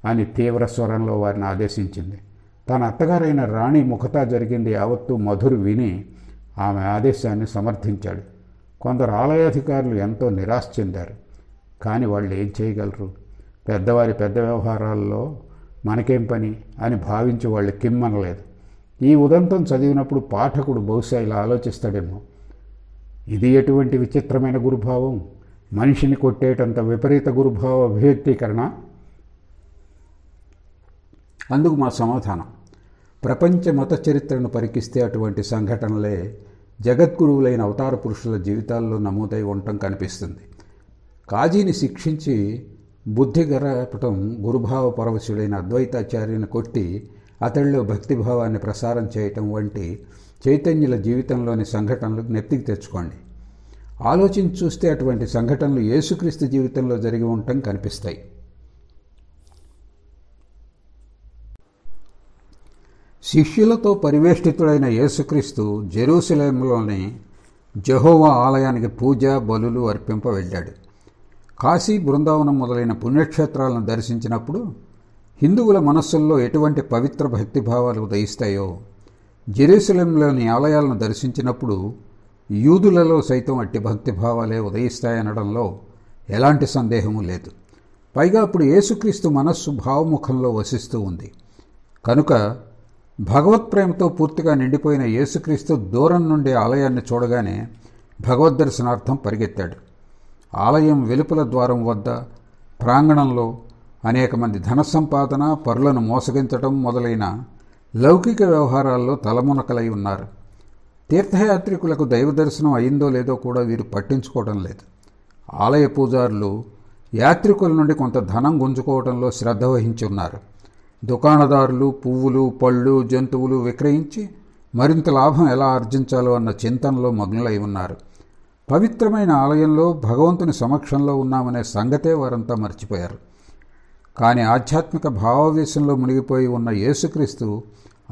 అని తీవ్ర స్వరంలో వారిని ఆదేశించింది. తన అత్తగారైన రాణి ముఖతా జరిగింది యావత్తూ మధురు విని ఆమె ఆదేశాన్ని సమర్థించాడు. కొందరు ఆలయాధికారులు ఎంతో నిరాశ చెందారు. కానీ వాళ్ళు ఏం చేయగలరు? పెద్దవారి పెద్ద వ్యవహారాల్లో మనకేం పని అని భావించి వాళ్ళు కిమ్మనలేదు. ఈ ఉదంతం చదివినప్పుడు పాఠకుడు బహుశా ఇలా ఆలోచిస్తాడేమో, ఇది ఎటువంటి విచిత్రమైన గురుభావం, మనిషిని కొట్టేటంత విపరీత గురుభావ అభివ్యక్తీకరణ? అందుకు మా సమాధానం, ప్రపంచ మత చరిత్రను పరికిస్తే అటువంటి సంఘటనలే జగద్గురువులైన అవతార పురుషుల జీవితాల్లో నమోదై ఉండటం కనిపిస్తుంది. కాజీని శిక్షించి బుద్ధి గరపటం, గురుభావ పరవశుడైన అద్వైతాచార్యుని కొట్టి అతడిలో భక్తిభావాన్ని ప్రసారం చేయటం వంటి చైతన్యుల జీవితంలోని సంఘటనలు నెత్తికి తెచ్చుకోండి. ఆలోచించి చూస్తే అటువంటి సంఘటనలు యేసుక్రీస్తు జీవితంలో జరిగి ఉండటం కనిపిస్తాయి. శిష్యులతో పరివేష్టితుడైన యేసుక్రీస్తు జెరూసలేంలోని జెహోవా ఆలయానికి పూజ బలులు అర్పింప వెళ్ళాడు. కాశీ, బృందావనం మొదలైన పుణ్యక్షేత్రాలను దర్శించినప్పుడు హిందువుల మనస్సుల్లో ఎటువంటి పవిత్ర భక్తిభావాలు ఉదయిస్తాయో, జెరూసలేంలోని ఆలయాలను దర్శించినప్పుడు యూదులలో సైతం అట్టి భక్తిభావాలే ఉదయిస్తాయనడంలో ఎలాంటి సందేహము లేదు. పైగా అప్పుడు యేసుక్రీస్తు మనస్సు భావముఖంలో వసిస్తూ ఉంది కనుక భగవత్ప్రేమతో పూర్తిగా నిండిపోయిన యేసుక్రీస్తు దూరం నుండి ఆలయాన్ని చూడగానే భగవద్దర్శనార్థం పరిగెత్తాడు. ఆలయం వెలుపల ద్వారం వద్ద ప్రాంగణంలో అనేక మంది ధన సంపాదన, పరులను మోసగించడం మొదలైన లౌకిక వ్యవహారాల్లో తలమునకలై ఉన్నారు. తీర్థయాత్రికులకు దైవ దర్శనం అయిందో లేదో కూడా వీరు పట్టించుకోవడం లేదు. ఆలయ పూజారులు యాత్రికుల నుండి కొంత ధనం గుంజుకోవడంలో శ్రద్ధ వహించి ఉన్నారు. దుకాణదారులు పువ్వులు, పళ్ళు, జంతువులు విక్రయించి మరింత లాభం ఎలా ఆర్జించాలో అన్న చింతనలో మగ్నులై ఉన్నారు. పవిత్రమైన ఆలయంలో భగవంతుని సమక్షంలో ఉన్నామనే సంగతే వారంతా మర్చిపోయారు. కానీ ఆధ్యాత్మిక భావావేశంలో మునిగిపోయి ఉన్న యేసుక్రీస్తు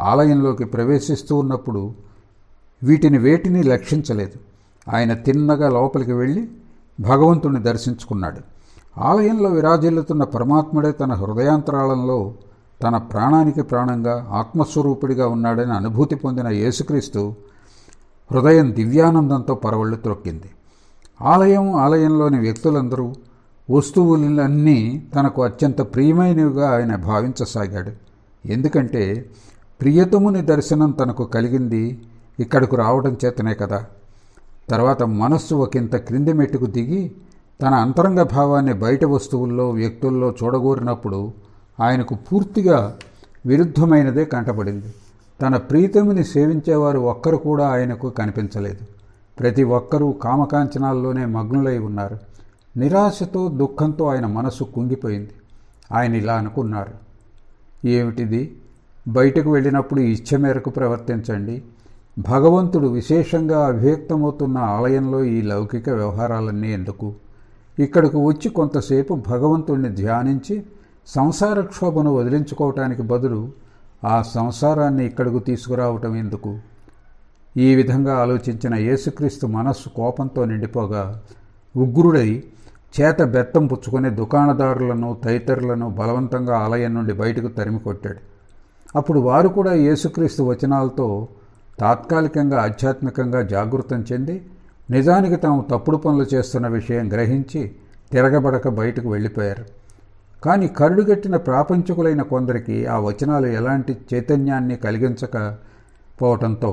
ఆలయంలోకి ప్రవేశిస్తూ ఉన్నప్పుడు వేటిని లక్షించలేదు. ఆయన తిన్నగా లోపలికి వెళ్ళి భగవంతుని దర్శించుకున్నాడు. ఆలయంలో విరాజిల్లుతున్న పరమాత్ముడే తన హృదయాంతరాళంలో తన ప్రాణానికి ప్రాణంగా ఆత్మస్వరూపుడిగా ఉన్నాడని అనుభూతి పొందిన యేసుక్రీస్తు హృదయం దివ్యానందంతో పరవళ్లు త్రొక్కింది. ఆలయంలోని వ్యక్తులందరూ, వస్తువులన్నీ తనకు అత్యంత ప్రియమైనవిగా ఆయన భావించసాగాడు. ఎందుకంటే ప్రియతముని దర్శనం తనకు కలిగింది ఇక్కడకు రావడం చేతనే కదా. తర్వాత మనస్సు ఒకంత క్రింది మెట్టుకు దిగి తన అంతరంగ భావాన్ని బయట వస్తువుల్లో, వ్యక్తుల్లో చూడగోరినప్పుడు ఆయనకు పూర్తిగా విరుద్ధమైనదే కంటపడింది. తన ప్రీతముని సేవించేవారు ఒక్కరు కూడా ఆయనకు కనిపించలేదు. ప్రతి ఒక్కరూ కామకాంచనాల్లోనే మగ్నులై ఉన్నారు. నిరాశతో, దుఃఖంతో ఆయన మనసు కుంగిపోయింది. ఆయన ఇలా అనుకున్నారు, ఏమిటిది? బయటకు వెళ్ళినప్పుడు ఇచ్చ మేరకు ప్రవర్తించండి. భగవంతుడు విశేషంగా అభివ్యక్తమవుతున్న ఆలయంలో ఈ లౌకిక వ్యవహారాలన్నీ ఎందుకు? ఇక్కడకు వచ్చి కొంతసేపు భగవంతుడిని ధ్యానించి సంసార క్షోభను వదిలించుకోవటానికి బదులు ఆ సంసారాన్ని ఇక్కడకు తీసుకురావటం ఎందుకు? ఈ విధంగా ఆలోచించిన యేసుక్రీస్తు మనస్సు కోపంతో నిండిపోగా ఉగ్రుడై చేత బెత్తం పుచ్చుకొని దుకాణదారులను, తదితరులను బలవంతంగా ఆలయం నుండి బయటకు తరిమికొట్టాడు. అప్పుడు వారు కూడా యేసుక్రీస్తు వచనాలతో తాత్కాలికంగా ఆధ్యాత్మికంగా జాగృతం చెంది నిజానికి తాము తప్పుడు పనులు చేస్తున్న విషయం గ్రహించి తిరగబడక బయటకు వెళ్ళిపోయారు. కానీ కరుడుగట్టిన ప్రాపంచికులైన కొందరికి ఆ వచనాలు ఎలాంటి చైతన్యాన్ని కలిగించకపోవటంతో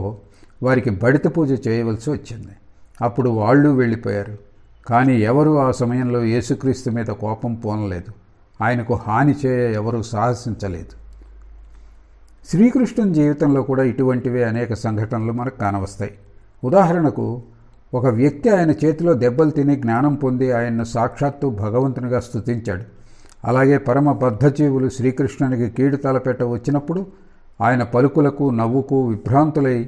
వారికి బడిత పూజ చేయవలసి వచ్చింది. అప్పుడు వాళ్ళు వెళ్ళిపోయారు. కానీ ఎవరూ ఆ సమయంలో యేసుక్రీస్తు మీద కోపం పోనలేదు. ఆయనకు హాని చేయ ఎవరూ సాహసించలేదు. శ్రీకృష్ణుని జీవితంలో కూడా ఇటువంటివే అనేక సంఘటనలు మనకు కానవస్తాయి. ఉదాహరణకు, ఒక వ్యక్తి ఆయన చేతిలో దెబ్బలు తిని జ్ఞానం పొంది ఆయన్ను సాక్షాత్తు భగవంతునిగా స్తుతించాడు. అలాగే పరమ బద్ధజీవులు శ్రీకృష్ణునికి కీడు తలపెట్ట వచ్చినప్పుడు ఆయన పలుకులకు, నవ్వుకు విభ్రాంతులై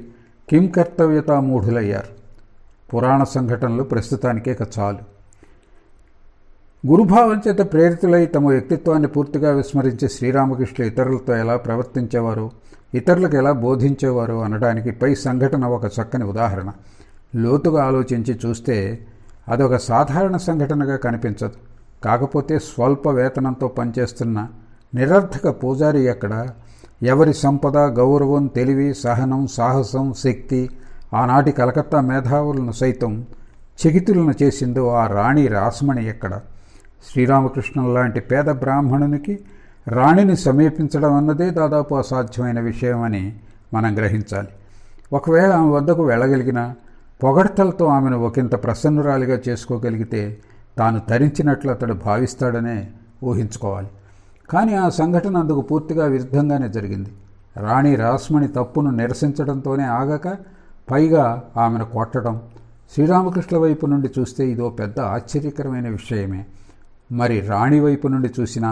కింకర్తవ్యతామూఢులయ్యారు. పురాణ సంఘటనలు ప్రస్తుతానికే చాలు. గురుభావం చేత ప్రేరితులై తమ వ్యక్తిత్వాన్ని పూర్తిగా విస్మరించి శ్రీరామకృష్ణులు ఇతరులతో ఎలా ప్రవర్తించేవారో, ఇతరులకు ఎలా బోధించేవారో అనడానికి పై సంఘటన ఒక చక్కని ఉదాహరణ. లోతుగా ఆలోచించి చూస్తే అదొక సాధారణ సంఘటనగా కనిపించదు. కాకపోతే స్వల్ప వేతనంతో పనిచేస్తున్న నిరర్థక పూజారి ఎక్కడ ఎవరి సంపద, గౌరవం, తెలివి, సహనం, సాహసం, శక్తి ఆనాటి కలకత్తా మేధావులను సైతం చకితులను చేసిందో ఆ రాణి రాస్మణి ఎక్కడ? శ్రీరామకృష్ణుల లాంటి పేద బ్రాహ్మణునికి రాణిని సమీపించడం అన్నదే దాదాపు అసాధ్యమైన విషయమని మనం గ్రహించాలి. ఒకవేళ ఆమె వద్దకు వెళ్ళగలిగినా పొగడ్తలతో ఆమెను ఒకంత ప్రసన్నురాలిగా చేసుకోగలిగితే తాను తరించినట్లు అతడు భావిస్తాడనే ఊహించుకోవాలి. కానీ ఆ సంఘటన అందుకు పూర్తిగా విరుద్ధంగానే జరిగింది. రాణి రాస్మణి తప్పును నిరసించడంతోనే ఆగక పైగా ఆమెను కొట్టడం. శ్రీరామకృష్ణ వైపు నుండి చూస్తే ఇదో పెద్ద ఆశ్చర్యకరమైన విషయమే. మరి రాణి వైపు నుండి చూసినా,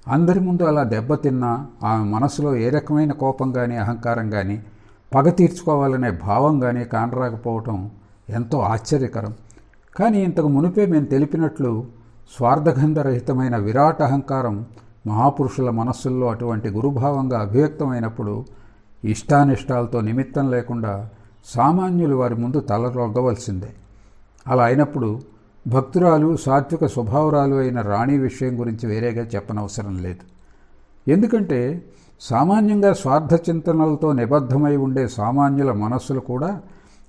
అందరి ముందు అలా దెబ్బతిన్నా ఆమె మనసులో ఏ రకమైన కోపం కానీ, అహంకారం కానీ, పగ తీర్చుకోవాలనే భావం కానీ కానరాకపోవటం ఎంతో ఆశ్చర్యకరం. కానీ ఇంతకు మునిపే మేము తెలిపినట్లు స్వార్థగంధరహితమైన విరాట్ అహంకారం మహాపురుషుల మనస్సుల్లో అటువంటి గురుభావంగా అభివ్యక్తమైనప్పుడు ఇష్టానిష్టాలతో నిమిత్తం లేకుండా సామాన్యులు వారి ముందు తలరొగ్గవలసిందే. అలా అయినప్పుడు భక్తురాలు, సాత్విక స్వభావరాలు అయిన రాణి విషయం గురించి వేరేగా చెప్పనవసరం లేదు. ఎందుకంటే సామాన్యంగా స్వార్థ చింతనలతో నిబద్ధమై ఉండే సామాన్యుల మనస్సులు కూడా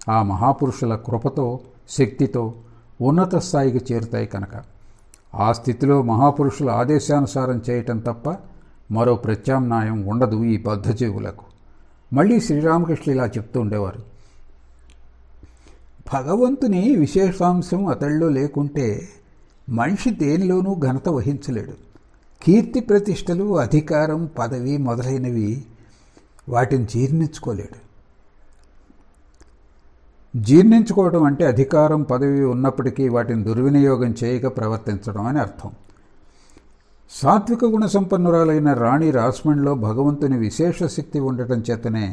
ఆ మహాపురుషుల కృపతో, శక్తితో ఉన్నత స్థాయికి చేరుతాయి కనుక. ఆ స్థితిలో మహాపురుషుల ఆదేశానుసారం చేయటం తప్ప మరో ప్రత్యామ్నాయం ఉండదు ఈ బద్ధజీవులకు. మళ్ళీ శ్రీరామకృష్ణ ఇలా చెప్తూ ఉండేవారు, భగవంతుని విశేషాంశం అతడిలో లేకుంటే మనిషి దేనిలోనూ ఘనత వహించలేడు. కీర్తి ప్రతిష్టలు, అధికారం, పదవి మొదలైనవి వాటిని జీర్ణించుకోలేడు. జీర్ణించుకోవడం అంటే అధికారం, పదవి ఉన్నప్పటికీ వాటిని దుర్వినియోగం చేయక ప్రవర్తించడం అని అర్థం. సాత్విక గుణ సంపన్నురాలైన రాణి రాస్మణిలో భగవంతుని విశేష శక్తి ఉండటం చేతనే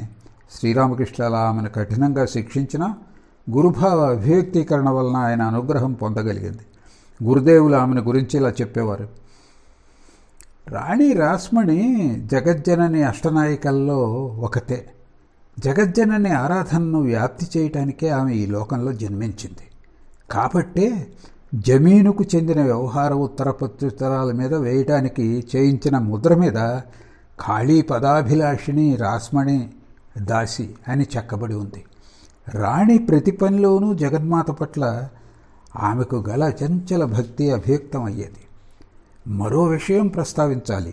శ్రీరామకృష్ణ అలా ఆమెను కఠినంగా శిక్షించినా గురుభావ అభివ్యక్తీకరణ వలన ఆయన అనుగ్రహం పొందగలిగింది. గురుదేవులు ఆమెను గురించి ఇలా చెప్పేవారు, రాణి రాస్మణి జగజ్జనని అష్టనాయికల్లో ఒకతే. జగజ్జనని ఆరాధనను వ్యాప్తి చేయటానికే ఆమె ఈ లోకంలో జన్మించింది. కాబట్టే జమీనుకు చెందిన వ్యవహార ఉత్తరపత్రాల మీద వేయటానికి చేయించిన ముద్ర మీద ఖాళీ పదాభిలాషిణి రాస్మణి దాసి అని చెక్కబడి ఉంది. రాణి ప్రతి పనిలోనూ జగన్మాత పట్ల ఆమెకు గల చంచల భక్తి అభివ్యక్తమయ్యేది. మరో విషయం ప్రస్తావించాలి.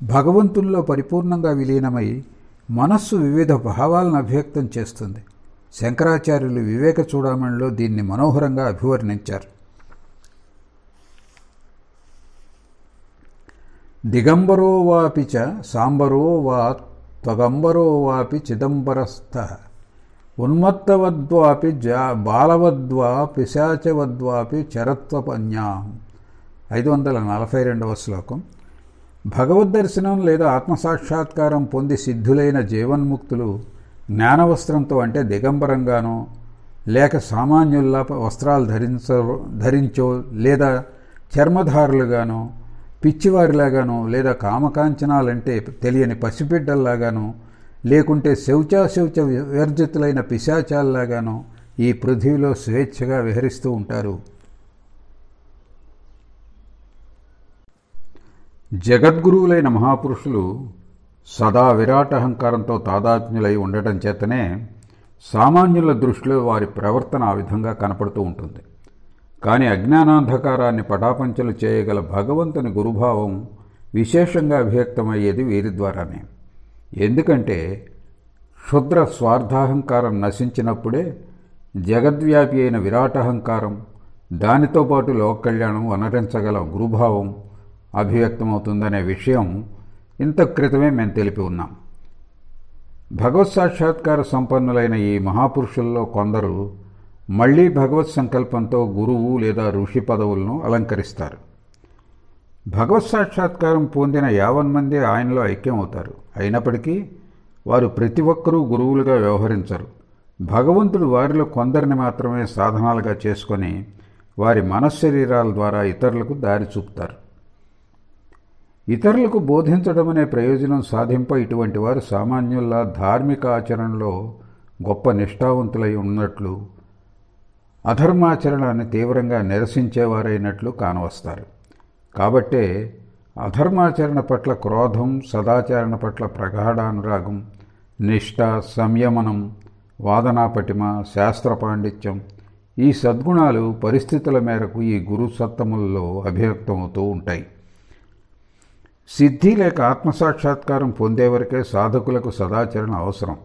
భగవంతునిలో పరిపూర్ణంగా విలీనమై మనస్సు వివిధ భావాలను అభివ్యక్తం చేస్తుంది. శంకరాచార్యులు వివేక చూడామణిలో దీన్ని మనోహరంగా అభివర్ణించారు. దిగంబరో వాపి చ సాంబరో వా త్వగంబరో వాపి చిదంబరస్థః ఉన్మత్తవద్వాపి బాలవద్వా పిశాచవద్వాపి చరత్వపన్యాం. 542వ శ్లోకం. భగవద్దర్శనం లేదా ఆత్మసాక్షాత్కారం పొంది సిద్ధులైన జీవన్ముక్తులు జ్ఞానవస్త్రంతో అంటే దిగంబరంగానో లేక సామాన్యుల్లా వస్త్రాలు ధరించో లేదా చర్మధారులుగానో పిచ్చివారిలాగానో లేదా కామకాంచనాలంటే తెలియని పసిబిడ్డల్లాగానో లేకుంటే శౌచ వివర్జితులైన పిశాచాల్లాగానో ఈ పృథ్వీలో స్వేచ్ఛగా విహరిస్తూ ఉంటారు. జగద్గురువులైన మహాపురుషులు సదా విరాటహంకారంతో తాదాత్మ్యులై ఉండటం చేతనే సామాన్యుల దృష్టిలో వారి ప్రవర్తన ఆ విధంగా కనపడుతూ ఉంటుంది. కానీ అజ్ఞానాంధకారాన్ని పటాపంచలు చేయగల భగవంతుని గురుభావం విశేషంగా అభివ్యక్తమయ్యేది వీరి ద్వారానే. ఎందుకంటే క్షుద్ర స్వార్థాహంకారం నశించినప్పుడే జగద్వ్యాపి అయిన విరాటహంకారం, దానితో పాటు లోకకళ్యాణం అనరించగల గురుభావం అభివ్యక్తమవుతుందనే విషయం ఇంత క్రితమే మేము తెలిపి ఉన్నాం. భగవత్ సాక్షాత్కార సంపన్నులైన ఈ మహాపురుషుల్లో కొందరు మళ్లీ భగవత్ సంకల్పంతో గురువు లేదా ఋషి పదవులను అలంకరిస్తారు. భగవత్ సాక్షాత్కారం పొందిన 50 మంది ఆయనలో ఐక్యమవుతారు. అయినప్పటికీ వారు ప్రతి ఒక్కరూ గురువులుగా వ్యవహరించరు. భగవంతుడు వారిలో కొందరిని మాత్రమే సాధనాలుగా చేసుకొని వారి మనశ్శరీరాల ద్వారా ఇతరులకు దారి చూపుతారు. ఇతరులకు బోధించడం అనే ప్రయోజనం సాధింప ఇటువంటి వారు సామాన్యుల్లా ధార్మిక ఆచరణలో గొప్ప నిష్ఠావంతులై ఉన్నట్లు, అధర్మాచరణని తీవ్రంగా నిరసించేవారైనట్లు కానవస్తారు. కాబట్టే అధర్మాచరణ పట్ల క్రోధం, సదాచరణ పట్ల ప్రగాఢానురాగం, నిష్ఠ, సంయమనం, వాదనాపటిమ, శాస్త్ర పాండిత్యం ఈ సద్గుణాలు పరిస్థితుల మేరకు ఈ గురు సత్తములలో అభివ్యక్తమవుతూ ఉంటాయి. సిద్ధి లేక ఆత్మసాక్షాత్కారం పొందేవరకే సాధకులకు సదాచరణ అవసరం.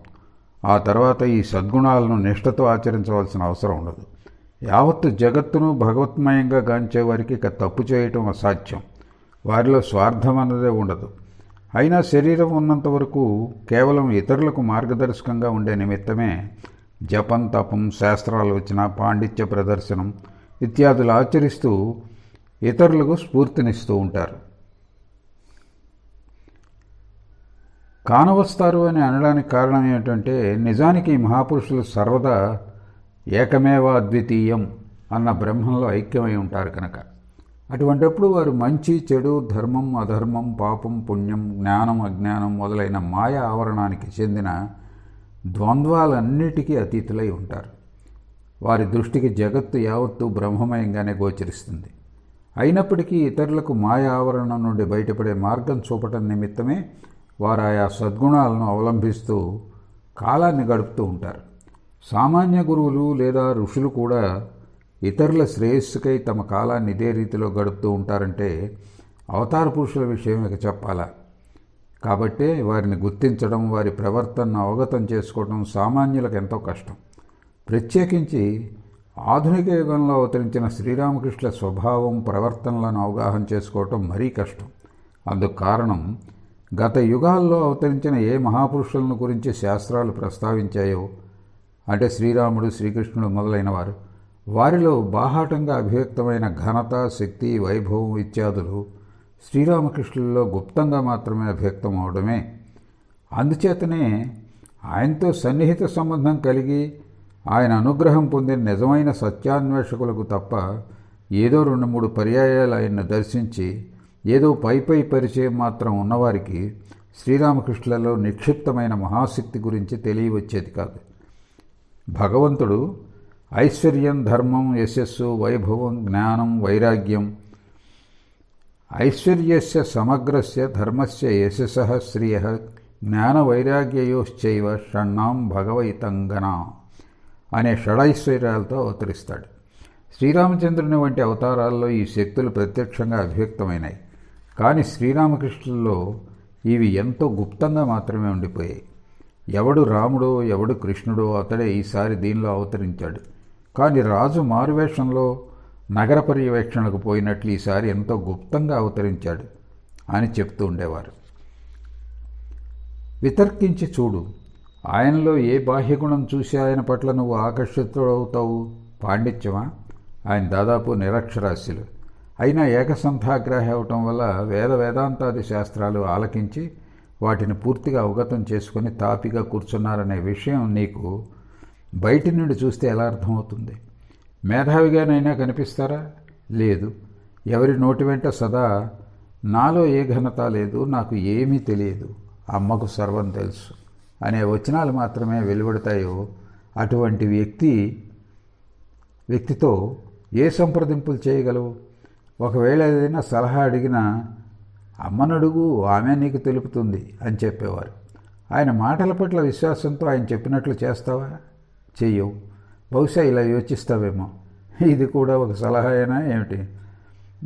ఆ తర్వాత ఈ సద్గుణాలను నిష్ఠతో ఆచరించవలసిన అవసరం ఉండదు. యావత్తు జగత్తును భగవత్మయంగా గాంచే వారికి ఇక తప్పు చేయటం అసాధ్యం. వారిలో స్వార్థం అన్నదే ఉండదు. అయినా శరీరం ఉన్నంత వరకు కేవలం ఇతరులకు మార్గదర్శకంగా ఉండే నిమిత్తమే జపం, తపం, శాస్త్రాలోచన, పాండిత్య ప్రదర్శనం ఇత్యాదులు ఆచరిస్తూ ఇతరులకు స్ఫూర్తినిస్తూ ఉంటారు. కానవస్తారు అని అనడానికి కారణం ఏమిటంటే నిజానికి ఈ మహాపురుషులు సర్వదా ఏకమేవ అద్వితీయం అన్న బ్రహ్మంలో ఐక్యమై ఉంటారు కనుక. అటువంటప్పుడు వారు మంచి, చెడు, ధర్మం, అధర్మం, పాపం, పుణ్యం, జ్ఞానం, అజ్ఞానం మొదలైన మాయ ఆవరణానికి చెందిన ద్వంద్వాలన్నిటికీ అతీతులై ఉంటారు. వారి దృష్టికి జగత్తు యావత్తు బ్రహ్మమయంగానే గోచరిస్తుంది. అయినప్పటికీ ఇతరులకు మాయ ఆవరణం నుండి బయటపడే మార్గం చూపటం నిమిత్తమే వారు ఆయా సద్గుణాలను అవలంబిస్తూ కాలాన్ని గడుపుతూ ఉంటారు. సామాన్య గురువులు లేదా ఋషులు కూడా ఇతరుల శ్రేయస్సుకై తమ కాలాన్ని ఇదే రీతిలో గడుపుతూ ఉంటారంటే అవతార పురుషుల విషయం ఇక చెప్పాలా. కాబట్టే వారిని గుర్తించడం, వారి ప్రవర్తనను అవగతం చేసుకోవడం సామాన్యులకు ఎంతో కష్టం. ప్రత్యేకించి ఆధునిక యుగంలో అవతరించిన శ్రీరామకృష్ణుల స్వభావం, ప్రవర్తనలను అవగాహన చేసుకోవటం మరీ కష్టం. అందుకు కారణం గత యుగాల్లో అవతరించిన ఏ మహాపురుషులను గురించి శాస్త్రాలు ప్రస్తావించాయో, అంటే శ్రీరాముడు, శ్రీకృష్ణుడు మొదలైన వారు, వారిలో బాహాటంగా అభివ్యక్తమైన ఘనత, శక్తి, వైభవం ఇత్యాదులు శ్రీరామకృష్ణులలో గుప్తంగా మాత్రమే అభివ్యక్తం అవడమే. అందుచేతనే ఆయనతో సన్నిహిత సంబంధం కలిగి ఆయన అనుగ్రహం పొందిన నిజమైన సత్యాన్వేషకులకు తప్ప ఏదో 2-3 పర్యాయాలు ఆయన్ను దర్శించి ఏదో పై పరిచయం మాత్రం ఉన్నవారికి శ్రీరామకృష్ణులలో నిక్షిప్తమైన మహాశక్తి గురించి తెలియవచ్చేది కాదు. భగవంతుడు ఐశ్వర్యం, ధర్మం, యశస్సు, వైభవం, జ్ఞానం, వైరాగ్యం ఐశ్వర్యస్య సమగ్రస్య ధర్మస్య యశసః శ్రియః జ్ఞానవైరాగ్యయోశ్చైవ షణ్ణాం భగవైతంగనా అనే షడైశ్వర్యాలతో అవతరిస్తాడు. శ్రీరామచంద్రుని వంటి అవతారాల్లో ఈ శక్తులు ప్రత్యక్షంగా అభివ్యక్తమైనాయి. కానీ శ్రీరామకృష్ణుల్లో ఇవి ఎంతో గుప్తంగా మాత్రమే ఉండిపోయాయి. ఎవడు రాముడో ఎవడు కృష్ణుడో అతడే ఈసారి దీనిలో అవతరించాడు. కానీ రాజు మారువేషంలో నగర పర్యవేక్షణకు పోయినట్లు ఈసారి ఎంతో గుప్తంగా అవతరించాడు అని చెప్తూ ఉండేవారు. వితర్కించి చూడు, ఆయనలో ఏ బాహ్యగుణం చూసి ఆయన పట్ల నువ్వు ఆకర్షితుడవుతావు? పాండిత్యమా? ఆయన దాదాపు నిరక్షరాస్యులు. అయినా ఏకసంథాగ్రాహి అవటం వల్ల వేదాంతాది శాస్త్రాలు ఆలకించి వాటిని పూర్తిగా అవగతం చేసుకుని తాపిగా కూర్చున్నారనే విషయం నీకు బయటి నుండి చూస్తే ఎలా అర్థమవుతుంది? మేధావిగానైనా కనిపిస్తారా? లేదు. ఎవరి నోటి వెంట సదా నాలో ఏ ఘనత లేదు, నాకు ఏమీ తెలియదు, అమ్మకు సర్వం తెలుసు అనే వచనాలు మాత్రమే వెలువడతాయో అటువంటి వ్యక్తితో ఏ సంప్రదింపులు చేయగలవు? ఒకవేళ ఏదైనా సలహా అడిగినా అమ్మనడుగు, ఆమె నీకు తెలుపుతుంది అని చెప్పేవారు. ఆయన మాటల పట్ల విశ్వాసంతో ఆయన చెప్పినట్లు చేస్తావా? చెయ్యవు. బహుశా ఇలా యోచిస్తావేమో, ఇది కూడా ఒక సలహా అయినా ఏమిటి?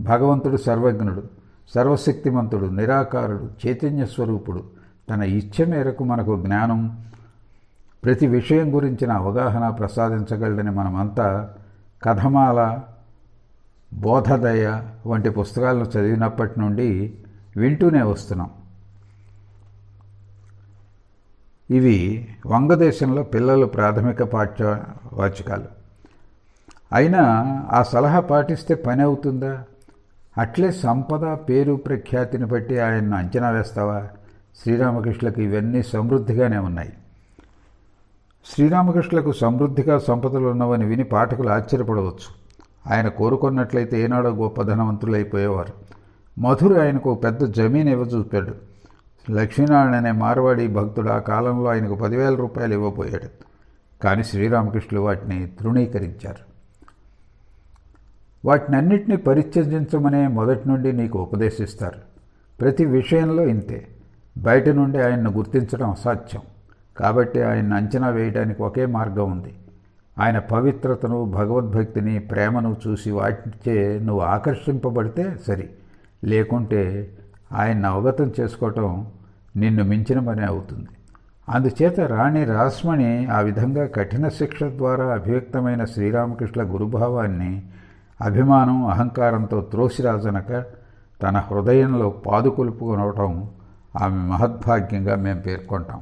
భగవంతుడు సర్వజ్ఞుడు, సర్వశక్తిమంతుడు, నిరాకారుడు, చైతన్య స్వరూపుడు. తన ఇచ్ఛ మేరకు మనకు జ్ఞానం, ప్రతి విషయం గురించిన అవగాహన ప్రసాదించగలడని మనమంతా కథమాల, బోధదయ వంటి పుస్తకాలను చదివినప్పటి నుండి వింటూనే వస్తున్నాం. ఇవి వంగదేశంలో పిల్లలు ప్రాథమిక పాఠ్యవాచకాలు. అయినా ఆ సలహా పాటిస్తే పని అవుతుందా? అట్లే సంపద, పేరు, ప్రఖ్యాతిని బట్టి ఆయన్ను అంచనా వేస్తావా? శ్రీరామకృష్ణులకు ఇవన్నీ సమృద్ధిగానే ఉన్నాయి. శ్రీరామకృష్ణులకు సమృద్ధిగా సంపదలు ఉన్నవని విని పాఠకులు ఆశ్చర్యపడవచ్చు. ఆయన కోరుకున్నట్లయితే ఏనాడో గొప్ప ధనవంతులు అయిపోయేవారు. మధురు ఆయనకు పెద్ద జమీన్ ఇవ్వచూపాడు. లక్ష్మీనారాయణ అనే మార్వాడి భక్తుడు ఆ కాలంలో ఆయనకు 10,000 రూపాయలు ఇవ్వబోయాడు. కానీ శ్రీరామకృష్ణులు వాటిని తృణీకరించారు. వాటినన్నింటినీ పరిత్యజించమనే మొదటి నుండి నీకు ఉపదేశిస్తారు. ప్రతి విషయంలో ఇంతే. బయట నుండి ఆయన్ను గుర్తించడం అసాధ్యం. కాబట్టి ఆయన్ని అంచనా వేయడానికి ఒకే మార్గం ఉంది. ఆయన పవిత్రతను, భగవద్భక్తిని, ప్రేమను చూసి వాటిచే నువ్వు ఆకర్షింపబడితే సరి. లేకుంటే ఆయన్ని అవగతం చేసుకోవటం నిన్ను మించిన పని అవుతుంది. అందుచేత రాణి రాస్మణి ఆ విధంగా కఠిన శిక్ష ద్వారా అభివ్యక్తమైన శ్రీరామకృష్ణ గురుభావాన్ని అభిమానం, అహంకారంతో త్రోసిరాజనక తన హృదయంలో పాదుకొలుపుకొనవటం ఆమె మహద్భాగ్యంగా మేము పేర్కొంటాం.